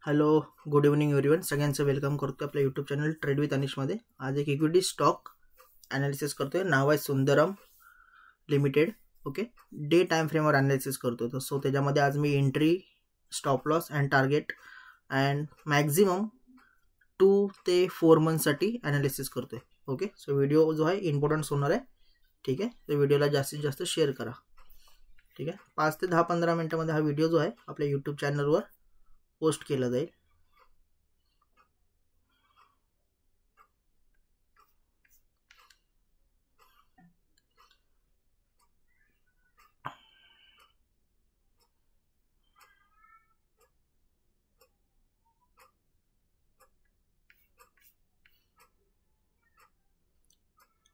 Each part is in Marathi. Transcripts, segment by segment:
Hello, good evening everyone. सगळ्यांचं वेलकम करतो आपल्या यूट्यूब चॅनल ट्रेड विथ अनिशमध्ये. आज एक इक्विटी स्टॉक ॲनालिसिस करतोय. नाव आहे Sundaram limited. Okay, day time फ्रेमवर ॲनालिसिस करतोय. तर सो त्याच्यामध्ये आज मी entry, stop loss and target and maximum 2 ते 4 मंथसाठी ॲनालिसिस करतोय. ओके, सो व्हिडिओ जो आहे इम्पॉर्टंट होणार आहे. ठीक आहे, तर व्हिडिओला जास्तीत जास्त शेअर करा. ठीक आहे, 5 ते 10-15 मिनिटामध्ये हा व्हिडिओ जो आहे आपल्या यूट्यूब चॅनलवर पोस्ट केला जाईल.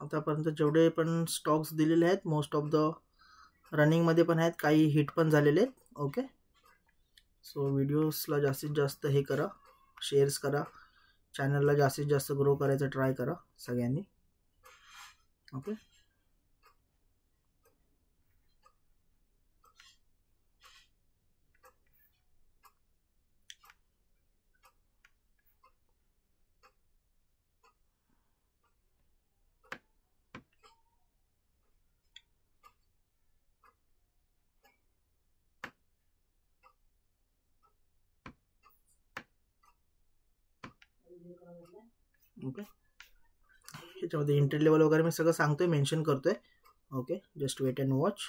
आतापर्यंत जेवढे पण स्टॉक्स दिलेले आहेत मोस्ट ऑफ द रनिंगमध्ये पण आहेत, काही हिट पण झालेले आहेत. ओके, सो व्हिडिओजला जास्तीत जास्त हे करा, शेअर्स करा, चॅनलला जास्तीत जास्त ग्रो करायचं ट्राय करा सगळ्यांनी. ओके, ओके, याच्यामध्ये एंट्री लेवल वगैरे मी सगळं सांगतोय, मेन्शन करतोय. Okay, just wait and watch.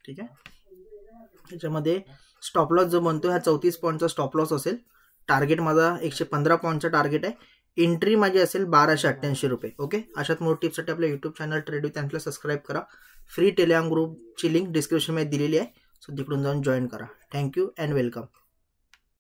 ठीक आहे, याच्यामध्ये स्टॉप लॉस जो बनतो हा 34 पॉईंटचा स्टॉप लॉस असेल. टार्गेट माझा 115 पॉईंटचा टार्गेट आहे. एंट्री माझी असेल 1288 रुपये. ओके, अशात मोर टिप्ससाठी आपल्या यूट्यूब चॅनल ट्रेड विथ अनिशला सबस्क्राईब करा. फ्री टेलिग्राम ग्रुपची लिंक डिस्क्रिप्शनमध्ये दिलेली आहे, सो तिकडून जाऊन जॉईन करा. Thank you and welcome.